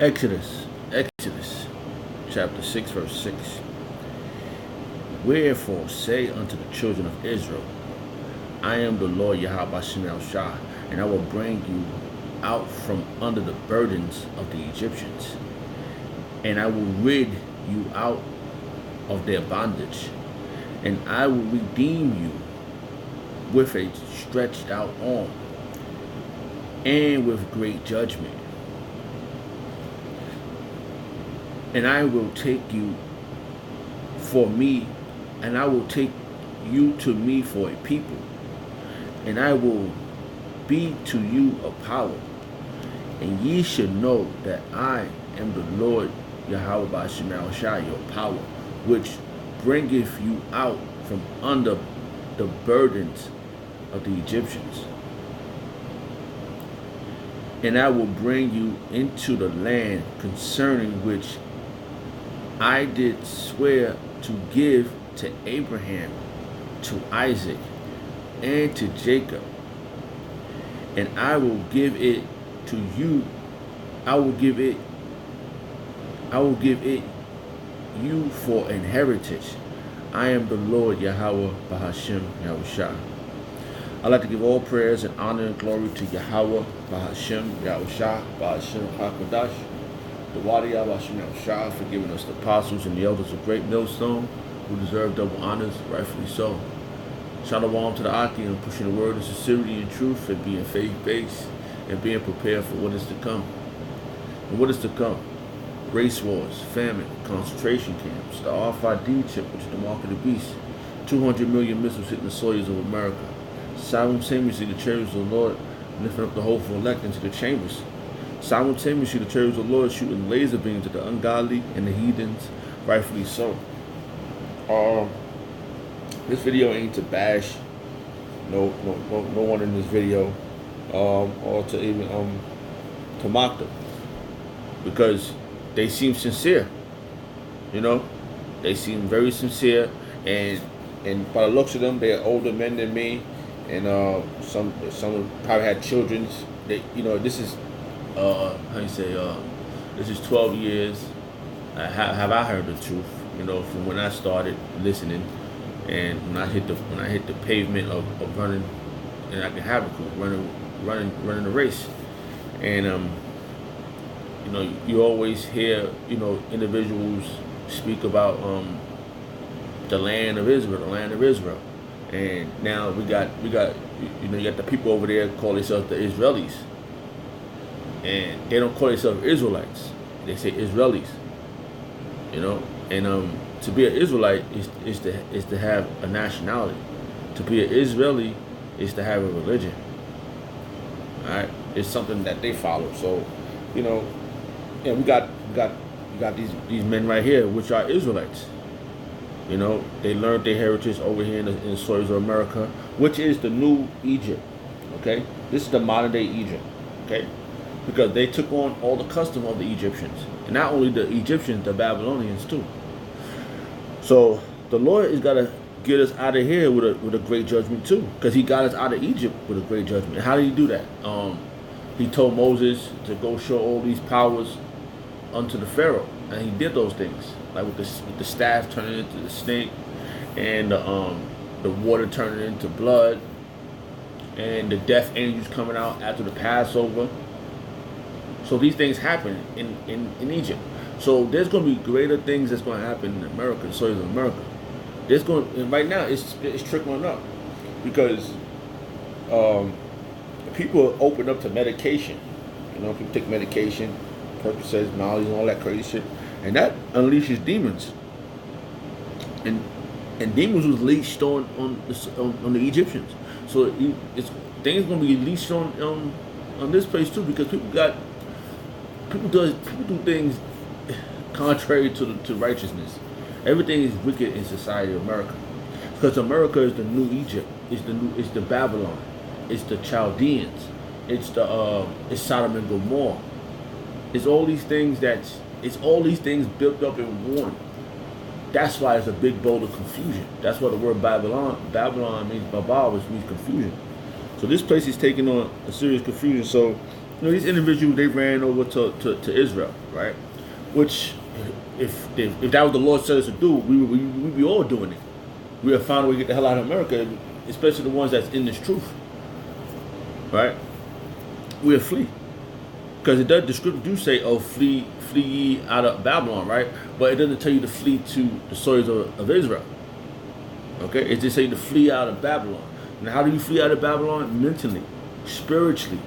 Exodus, chapter 6, verse 6. Wherefore say unto the children of Israel, I am the Lord Yahweh Shem Shah, and I will bring you out from under the burdens of the Egyptians, and I will rid you out of their bondage, and I will redeem you with a stretched out arm and with great judgment. And I will take you for me, and I will take you to me for a people, and I will be to you a power, and ye should know that I am the Lord Yahweh Ba'Shem Shai, your power, which bringeth you out from under the burdens of the Egyptians. And I will bring you into the land concerning which I did swear to give to Abraham, to Isaac, and to Jacob. And I will give it to you. I will give it you for an heritage. I am the Lord Yahweh Bahashem Yahushua. I'd like to give all prayers and honor and glory to Yahweh Bahashem Yahushua Bahashem HaKadosh, the Wadi Bahashem Yahushua, for giving us the apostles and the elders of Great Millstone, who deserve double honors, rightfully so. Shalom to the Aki and pushing the word of sincerity and truth, and being faith-based and being prepared for what is to come. And what is to come? Race wars, famine, concentration camps, the RFID chip, which is the mark of the beast, 200 million missiles hitting the soils of America, simultaneously the chariots of the Lord lifting up the hopeful elect into the chambers, simultaneously the chariots of the Lord shooting laser beams at the ungodly and the heathens, rightfully so. This video ain't to bash no one in this video, or to even to mock them, because they seem sincere. You know, they seem very sincere, and by the looks of them, they're older men than me, and some probably had children. They, you know, this is this is 12 years. Have I heard the truth? You know, from when I started listening, and when I hit the pavement of running, and I can have it, running the race, and you know, you always hear, you know, individuals speak about the land of Israel, and now we got you know, you got the people over there call themselves the Israelis, and they don't call themselves Israelites, they say Israelis, you know, and to be an Israelite is to have a nationality. To be an Israeli is to have a religion. All right, it's something that they follow. So, you know, and we got these men right here, which are Israelites. You know, they learned their heritage over here in the soils of America, which is the new Egypt. Okay, this is the modern day Egypt. Okay, because they took on all the custom of the Egyptians, and not only the Egyptians, the Babylonians too. So the Lord has got to get us out of here with a great judgment too, because He got us out of Egypt with a great judgment. How did He do that? He told Moses to go show all these powers unto the Pharaoh, and he did those things, like with the staff turning into the snake, and the water turning into blood, and the death angels coming out after the Passover. So these things happen in Egypt. So there's going to be greater things that's going to happen in America, the soils of America. And right now it's trickling up, because people open up to medication. You know, people take medication, Percocets, Molly, and all that crazy shit, and that unleashes demons. And demons was leashed on the Egyptians. So things going to be leashed on this place too, because people do things contrary to righteousness. Everything is wicked in society of America, because America is the new Egypt. It's the Babylon. It's the Chaldeans. It's Sodom and Gomorrah. It's all these things built up in one. That's why it's a big bowl of confusion. That's why the word Babylon means Babal, which means confusion. So this place is taking on a serious confusion. So these individuals, they ran over to Israel, right? Which, if that was the Lord said us to do, we'd be all doing it. We would find a way to get the hell out of America, especially the ones that's in this truth, right? We'll flee. Because the scripture do say, oh, flee ye out of Babylon, right? But it doesn't tell you to flee to the soils of Israel. Okay? It just say to flee out of Babylon. Now, how do you flee out of Babylon? Mentally, spiritually.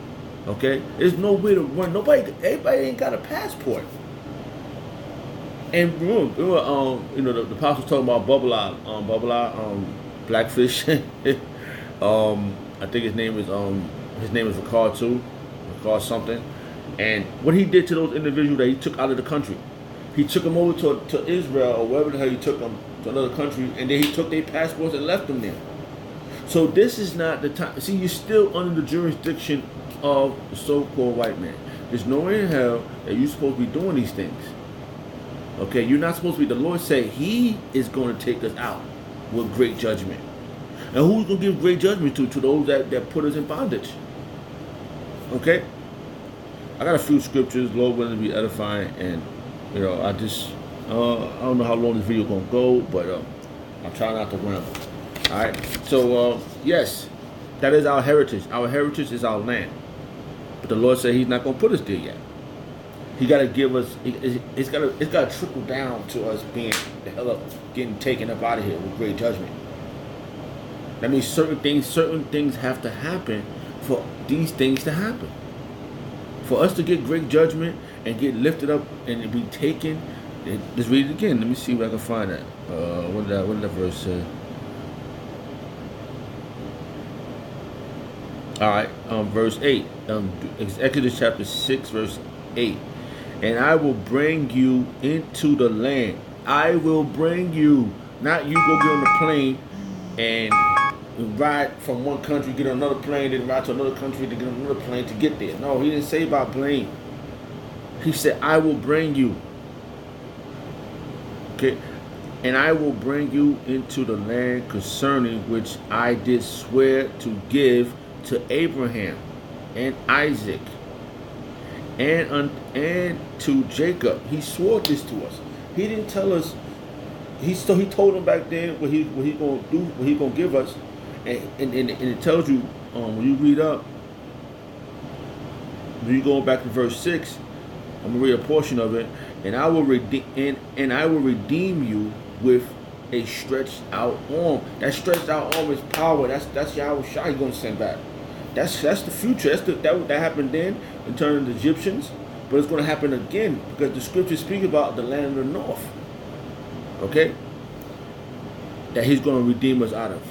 Okay? There's no way to run. Everybody ain't got a passport. And remember, the apostles talking about Bubble Blackfish. I think his name is Ricard too, Ricard something. And what he did to those individuals that he took out of the country, he took them over to Israel or wherever the hell he took them to another country, and then he took their passports and left them there. So this is not the time. See, you're still under the jurisdiction of the so-called white man. There's no way in hell that you're supposed to be doing these things. Okay, you're not supposed to be. The Lord said He is going to take us out with great judgment. And who's going to give great judgment to? To those that put us in bondage. Okay? I got a few scriptures, Lord willing to be edifying, and I don't know how long this video gonna go, but I'm trying not to ramble. All right. So yes, that is our heritage. Our heritage is our land, but the Lord said He's not gonna put us there yet. He got to give us. It's got to trickle down to us being the hell up, getting taken up out of here with great judgment. That means certain things have to happen for these things to happen. For us to get great judgment and get lifted up and be taken, let's read it again. Let me see if I can find that. What did that verse say? All right, verse 8. Exodus chapter 6, verse 8. And I will bring you into the land. I will bring you. Not you go get on the plane and ride from one country, get on another plane, then ride to another country to get on another plane to get there. No, He didn't say about plane. He said, I will bring you. Okay. And I will bring you into the land concerning which I did swear to give to Abraham and Isaac and to Jacob. He swore this to us. He didn't tell us. He told them back then what he gonna do, what He gonna give us. And it tells you, when you read up, when you go back to verse 6, I'm gonna read a portion of it. And I will redeem you with a stretched out arm. That stretched out arm is power. That's Yahweh Shai gonna send back. That's the future. That happened then in terms of the Egyptians, but it's gonna happen again because the scriptures speak about the land of the north. Okay, that He's gonna redeem us out of.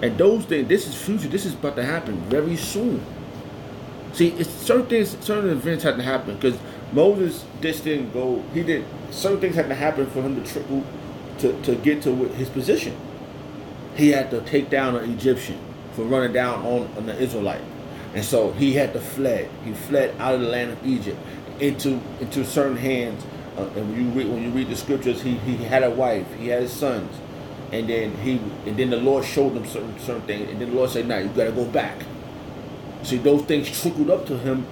And those things, this is future. This is about to happen very soon. See, it's certain events had to happen because Moses just didn't go. Certain things had to happen for him to trickle to get to his position. He had to take down an Egyptian for running down on the Israelite, and so he had to fled. He fled out of the land of Egypt into certain hands. And when you read the scriptures, he had a wife. He had his sons. And then the Lord showed them certain things, and then the Lord said, "Now you got to go back." See, those things trickled up to him,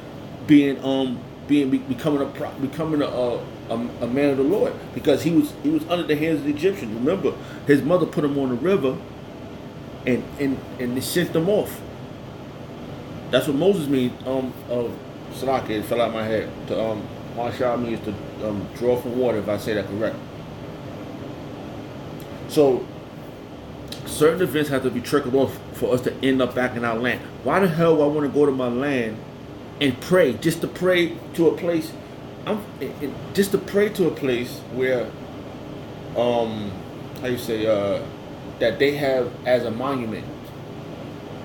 becoming a man of the Lord, because he was under the hands of the Egyptians. Remember, his mother put him on the river, and they sent them off. That's what Moses means. Salaki, it fell out my head. Marshal means to draw from water, if I say that correct. So, certain events have to be trickled off for us to end up back in our land. Why the hell do I want to go to my land and pray? Just to pray to a place. Just to pray to a place where, that they have as a monument.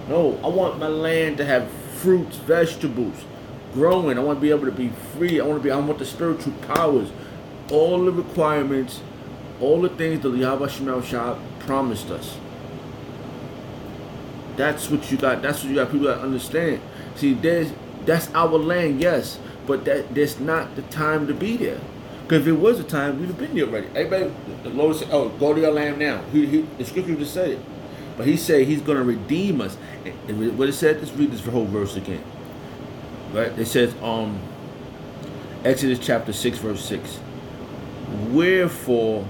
No, I want my land to have fruits, vegetables, growing. I want to be able to be free. I want the spiritual powers, all the requirements, all the things that Yahweh Shemel Shah promised us. That's what you got. That's what you got. People that understand. See, that's our land, yes, but there's not the time to be there. Because if it was a time, we'd have been there already. Everybody, the Lord said, "Oh, go to your land now." The scripture just said it, but He said He's going to redeem us. And what it said, let's read this whole verse again. right? It says, Exodus chapter 6, verse 6. Wherefore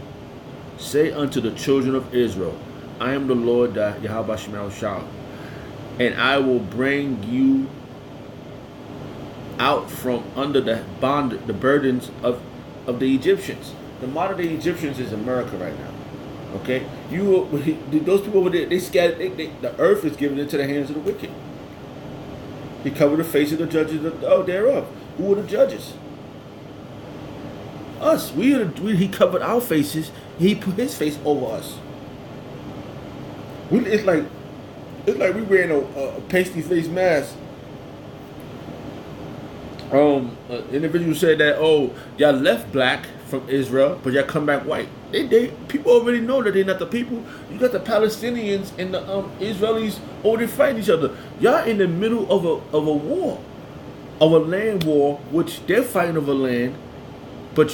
say unto the children of Israel, I am the Lord Yahweh Shemel Shah, and I will bring you out from under the burdens of the Egyptians. The modern day Egyptians is America right now. Okay, those people over there, they scattered. The earth is given into the hands of the wicked. He covered the face of the judges thereof. Who are the judges? Us. He covered our faces. He put his face over us. It's like we wearing a pasty face mask. Individual said that, y'all left black from Israel, but y'all come back white. People already know that they're not the people. You got the Palestinians and the Israelis already fighting each other. Y'all in the middle of a war, of a land war, which they're fighting over land, but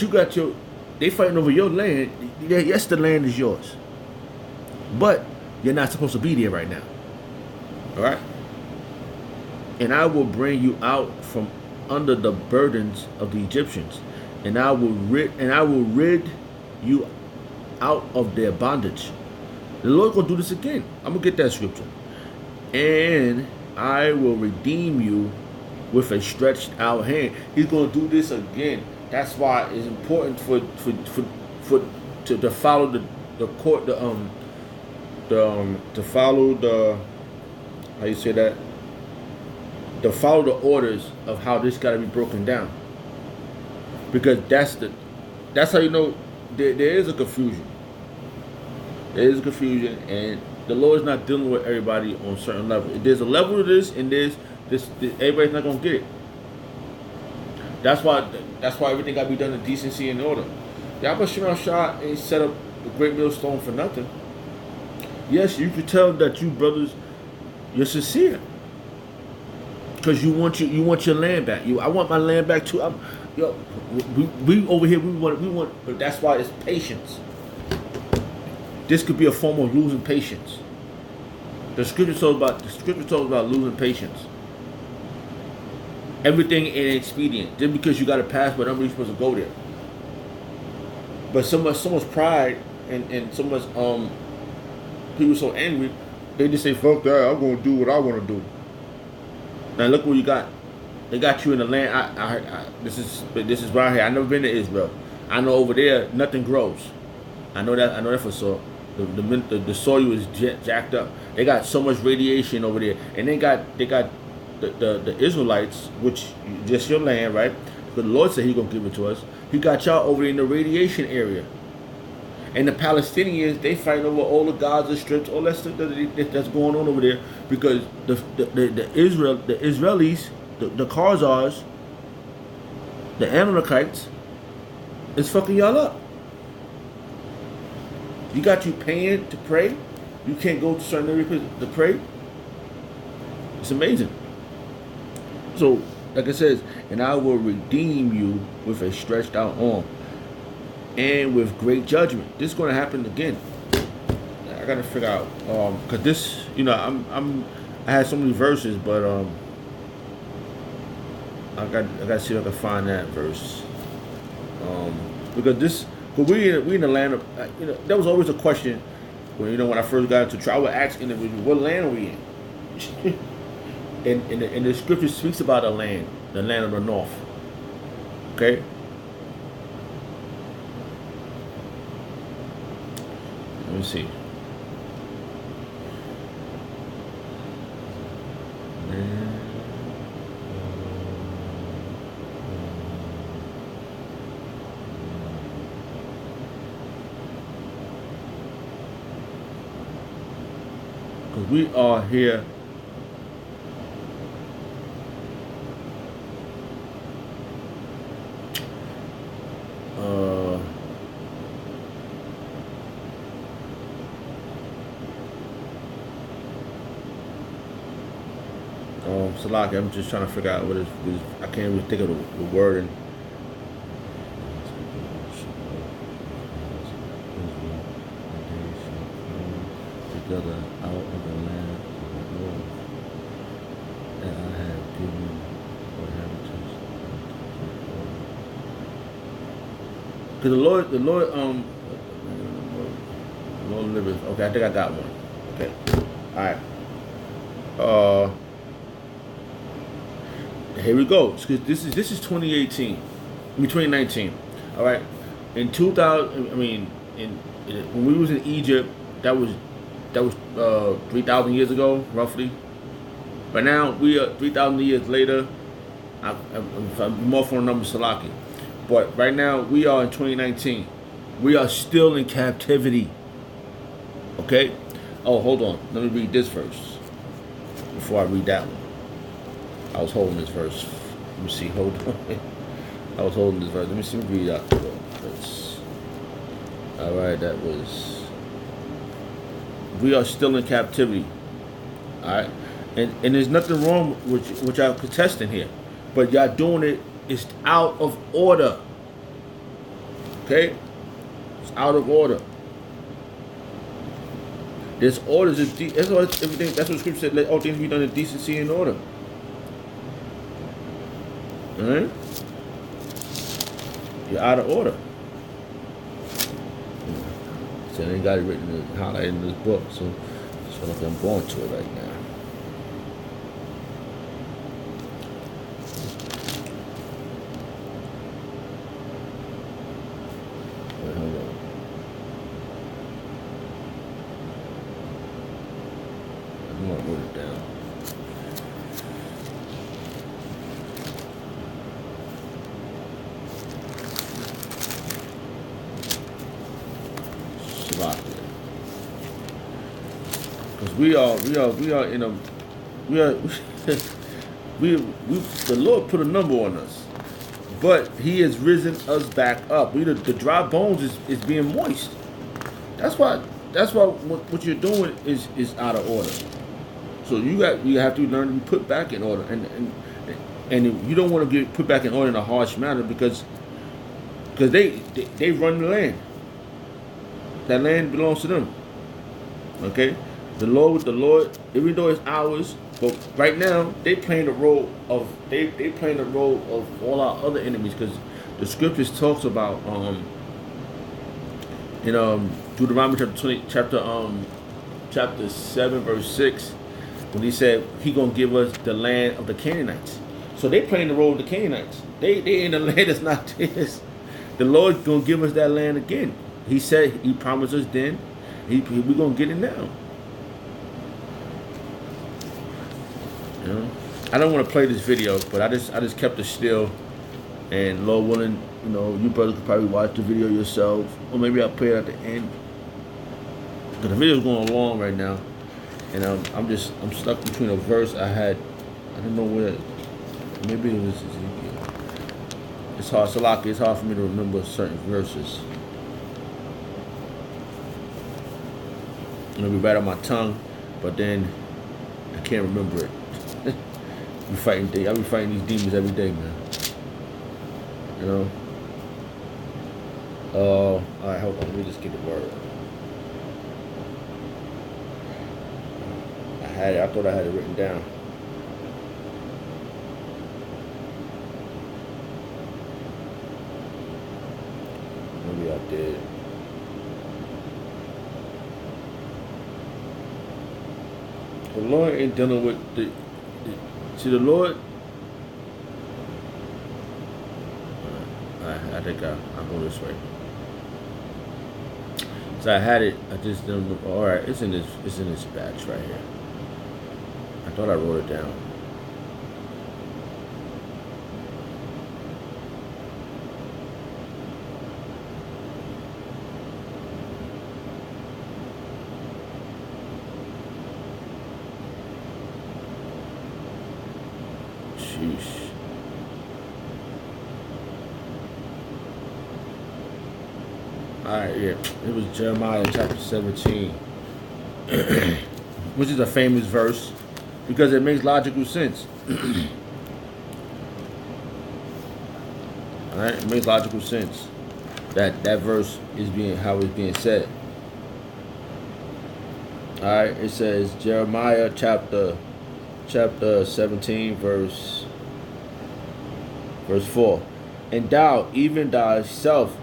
they fighting over your land. Yes, the land is yours, but you're not supposed to be there right now. All right, and I will bring you out from under the burdens of the Egyptians, and I will rid you out of their bondage. The Lord's gonna do this again. I'm gonna get that scripture. And I will redeem you with a stretched out hand. He's gonna do this again. That's why it's important to follow the court to follow the how you say that, to follow the orders of how this got to be broken down, because that's how you know there is a confusion. There is a confusion, and the Lord is not dealing with everybody on a certain level. There's a level of this, and there's this. Everybody's not gonna get it. That's why everything got to be done in decency and order. Yahweh Shemel Shah ain't set up the great millstone for nothing. Yes, you could tell that you brothers, you're sincere, because you want your land back. I want my land back too. We over here we want, but that's why it's patience. This could be a form of losing patience. The scripture talks about losing patience. Everything ain't expedient. Just because you got a passport, I'm really supposed to go there. But so much pride and so much people so angry, they just say, fuck that, I'm gonna do what I wanna do. Now look what you got. They got you in the land. This is right here. I never been to Israel. I know over there nothing grows. I know that for sure. The soil is jacked up. They got so much radiation over there, and they got the Israelites, which just your land, right? But the Lord said He gonna give it to us. He got y'all over in the radiation area, and the Palestinians, they fighting over all the Gaza strips, all that stuff that's going on over there, because the Israelis, the Khazars, the Amalekites, is fucking y'all up. You got you paying to pray. You can't go to certain areas to pray. It's amazing. So, like it says, and I will redeem you with a stretched out arm and with great judgment. This is going to happen again. I got to figure out, because this, I had so many verses, but I got to see if I can find that verse, because we in the land of, that was always a question when I first got into trial. I would ask individuals, what land are we in? and the scripture speaks about the land of the north. Okay. Let me see. Because we are here. Salaki, I'm just trying to figure out what is. I can't even think of the word. And together out of the land of the Lord that I have given or have Because the Lord delivers. Okay, I think I got one. Okay, all right. Here we go. Because this is 2018. I mean 2019. All right. In 2000, I mean, when we was in Egypt, that was 3,000 years ago, roughly. But now we are 3,000 years later. I'm more for a number Salaki. But right now we are in 2019. We are still in captivity. Okay? Oh, hold on. Let me read this verse before I read that one. I was holding this verse. Let me see. Hold on. I was holding this verse. Let me see. Let me read out the verse. All right. That was. We are still in captivity. All right. And there's nothing wrong with what y'all contesting here. But y'all doing it is out of order. Okay? It's out of order. There's orders. That's what everything. That's what Scripture said. Let all things be done in decency and order. All right? You're out of order. So they got it written, highlighted in this book. So I'm going to it right now. Because we are in a we are we the Lord put a number on us, but He has risen us back up. The dry bones is being moist. That's why what you're doing is out of order. So you have to learn to be put back in order, and you don't want to get put back in order in a harsh manner because they run the land. That land belongs to them. Okay, the Lord, even though it's ours, but right now they playing the role of all our other enemies because the scriptures talks about in Deuteronomy chapter 7 verse 6 when He said He gonna give us the land of the Canaanites. So they playing the role of the Canaanites. They in the land that's not theirs. The Lord gonna give us that land again. He said He promised us then. We're gonna get it now. You know? I don't want to play this video, but I just kept it still. And Lord willing, you brothers could probably watch the video yourself, or maybe I'll play it at the end. Because the video's going long right now, and I'm stuck between a verse I don't know where. Maybe it was Ezekiel. It's hard, Salaki. It's hard for me to remember certain verses. It'll be right on my tongue, but then I can't remember it. I be fighting these demons every day, man. All right, hold on. Let me just get the word. I thought I had it written down. Maybe I did. The Lord ain't dealing with see the Lord. I think I'll go this way. So I had it. I just didn't. All right, it's in this batch right here. I thought I wrote it down. Sheesh. Alright, yeah. It was Jeremiah chapter 17. Which is a famous verse because it makes logical sense. Alright, it makes logical sense. That verse is how it's being said. Alright, it says Jeremiah chapter 17 verse 4. And thou, even thyself,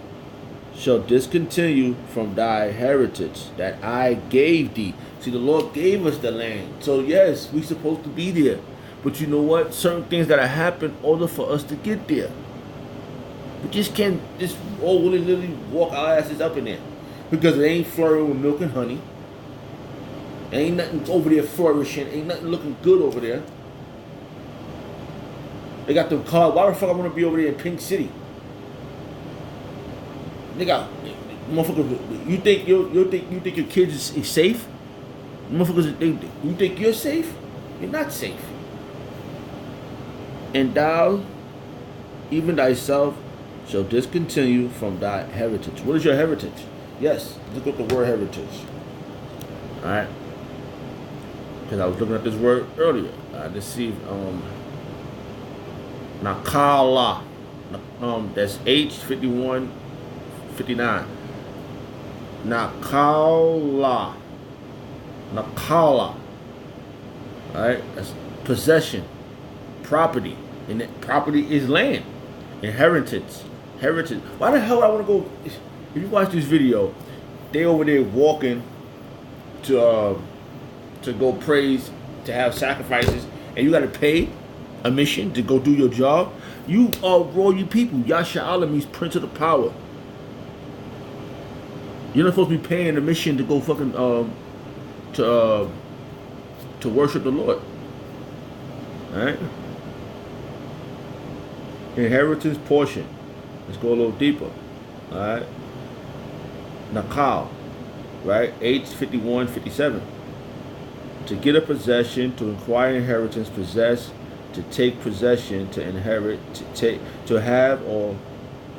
shall discontinue from thy heritage that I gave thee. See, the Lord gave us the land. So yes, we supposed to be there. But you know what? Certain things gotta happen in order for us to get there. We just can't just all willy-nilly walk our asses up in there. Because it ain't flowing with milk and honey. Ain't nothing over there flourishing. Ain't nothing looking good over there. They got them cars. Why the fuck I want to be over there in Pink City? They got motherfuckers. You think your kids is safe? Motherfuckers, you think you're safe? You're not safe. And thou, even thyself, shall discontinue from thy heritage. What is your heritage? Yes, look up the word heritage. All right. Because I was looking at this word earlier. To see Nakala. That's H5159. Nakala. Alright? That's possession. Property. And that property is land. Inheritance. Heritage. Why the hell I want to go? If you watch this video, they over there walking to go praise, to have sacrifices, and you got to pay a mission to go do your job. You are royal people. Yasha Allah means Prince of the Power. You're not supposed to be paying a mission to go fucking to worship the Lord. All right. Inheritance portion. Let's go a little deeper. All right. Nakal. Right. H5157. To get a possession, to acquire inheritance, possess, to take possession, to inherit, to take, to have or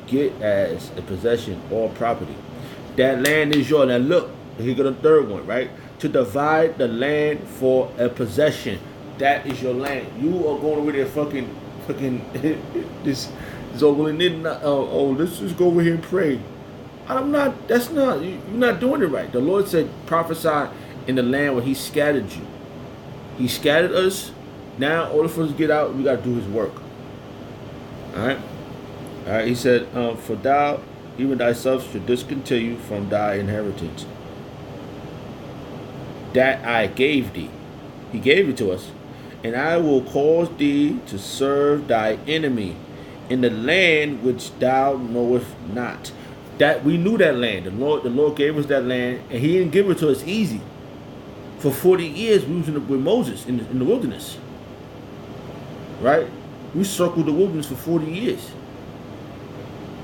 get as a possession or property. That land is yours. Now look, here go the third one, right? To divide the land for a possession. That is your land. You are going over there fucking this over and let's just go over here and pray. I'm not, that's not, you're not doing it right. The Lord said, prophesy in the land where he scattered you. He scattered us. Now, in order for us to get out, we got to do his work. Alright? Alright, he said, for thou, even thyself, should discontinue from thy inheritance that I gave thee. He gave it to us. And I will cause thee to serve thy enemy in the land which thou knowest not. That we knew that land. The Lord gave us that land, and he didn't give it to us easy. For 40 years, we was with Moses in the wilderness. Right? We circled the wilderness for 40 years.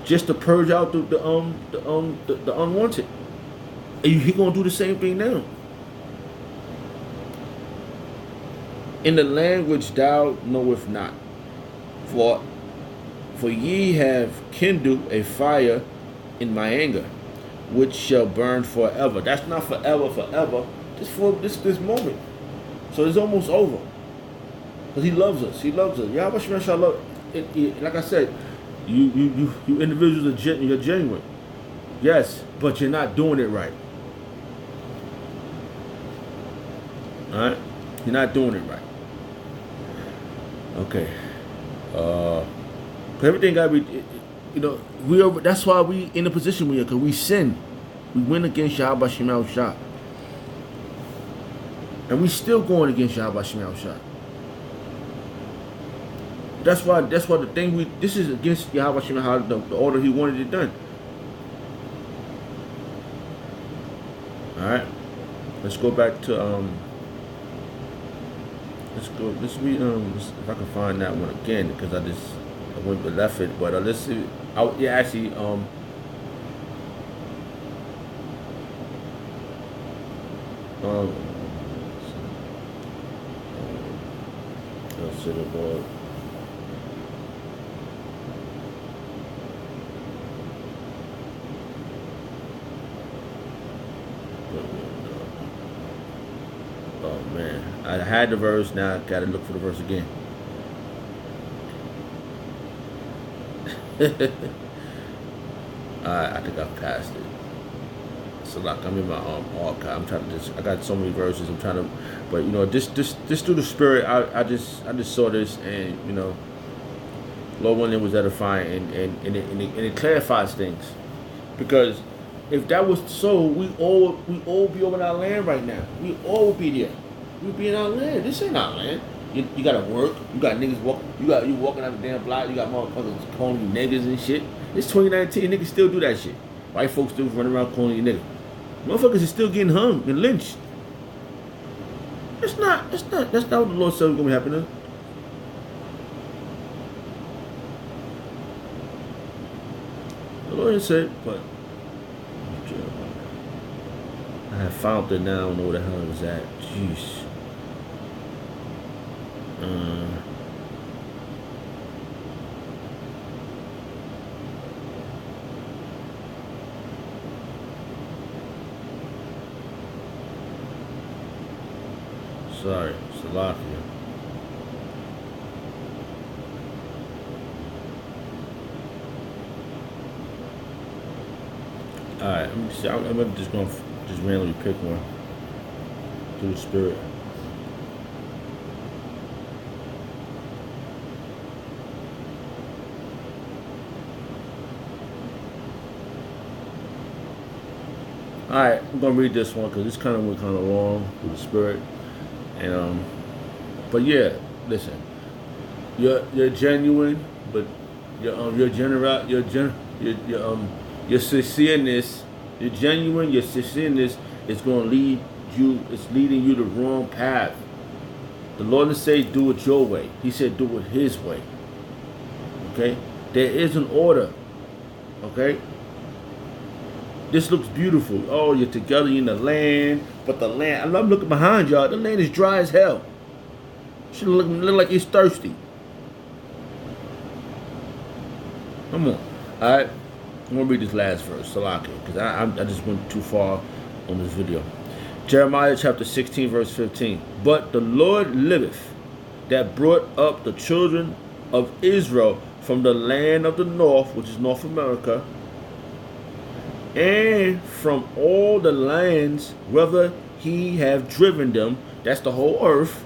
Just to purge out the unwanted. And he gonna do the same thing now. In the land which thou knowest not. For ye have kindled a fire in my anger, which shall burn forever. That's not forever. Just for this moment. So it's almost over. Because he loves us. He loves us. Yahweh Shemeshah love. Like I said, you individuals you're genuine. Yes, but you're not doing it right. Alright? You're not doing it right. Okay. Everything gotta be, that's why we in the position we are, because we sin. We went against Yahweh Shemeshah. And we still going against Yahweh Shemeshah. That's why the thing this is against Yahweh Shemeshah, the order he wanted it done. Alright. Let's go back to let's read if I can find that one again, because I went but left it, but let's see. Actually let's see the board. Oh man, I had the verse, now I gotta look for the verse again. I think I passed it. So like I'm in my archive. I'm trying to I got so many verses. I'm trying to, but just through the spirit, I just saw this, and Lord willing, it was edifying, and it clarifies things. Because if that was so, we all be over our land right now. We all would be there. We'd be in our land. This ain't our land. You gotta work. You got niggas walking. You walking out the damn block. You got motherfuckers calling you niggas and shit. It's 2019. Niggas still do that shit. White folks still running around calling you niggas. Motherfuckers is still getting hung and lynched. That's not what the Lord said was gonna be happening. The Lord said, but I have found it now. I don't know where the hell it was at. Jeez. Sorry, Salakia. Alright, I'm just gonna just randomly pick one through the spirit. Alright, I'm gonna read this one because this kind of went kind of long through the spirit. And but yeah, listen, you're genuine, but your sincereness, you're genuine, your sincereness is gonna lead you. It's leading you the wrong path. The Lord didn't say do it your way. He said do it His way. Okay, there is an order. Okay. This looks beautiful. Oh, you're together in the land. But the land, I'm looking behind y'all. The land is dry as hell. Should look like it's thirsty. Come on. Alright. I'm going to read this last verse. Salaki. Because I just went too far on this video. Jeremiah chapter 16 verse 15. But the Lord liveth, that brought up the children of Israel from the land of the north, which is North America, and from all the lands whither He have driven them. That's the whole earth.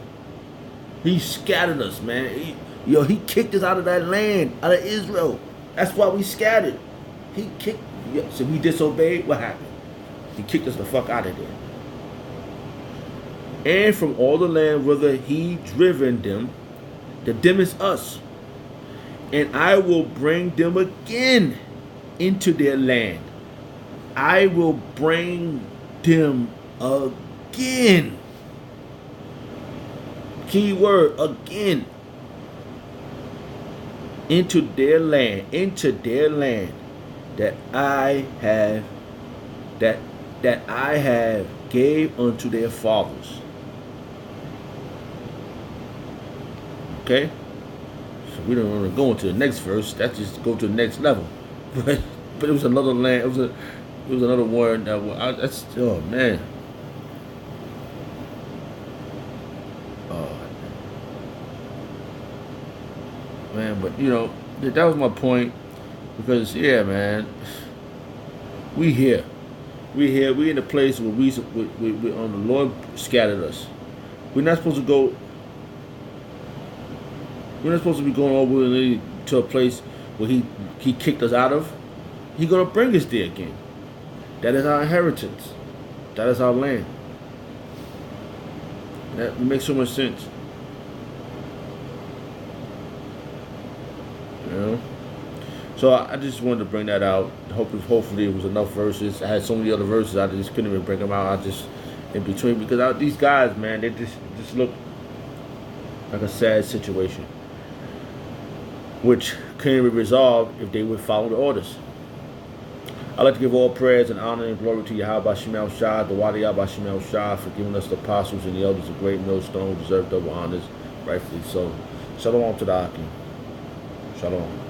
He scattered us, man. He kicked us out of that land, out of Israel. That's why we scattered. He kicked. So we disobeyed. What happened? He kicked us the fuck out of there. And from all the land whither He driven them, the them is us. And I will bring them again into their land. I will bring them again. Key word, again. Into their land that I have gave unto their fathers. Okay? So we don't want to go into the next verse. That's just go to the next level. But it was another land. It was another word that that's, oh man. Oh man, but that was my point. Because yeah, man, we here. We in a place where we the Lord scattered us. We're not supposed to go. We're not supposed to be going all willingly to a place where He kicked us out of. He's gonna bring us there again. That is our inheritance. That is our land. That makes so much sense. So I just wanted to bring that out. Hopefully it was enough verses. I had so many other verses I just couldn't even bring them out. I just in between because these guys, man, they just look like a sad situation, which couldn't be resolved if they would follow the orders. I'd like to give all prayers and honor and glory to Yahweh Shemel Shah, the Wadi Yahweh Shemel Shah, for giving us the apostles and the elders of great millstone who deserve double honors, rightfully so. Shalom to the Akim. Shalom.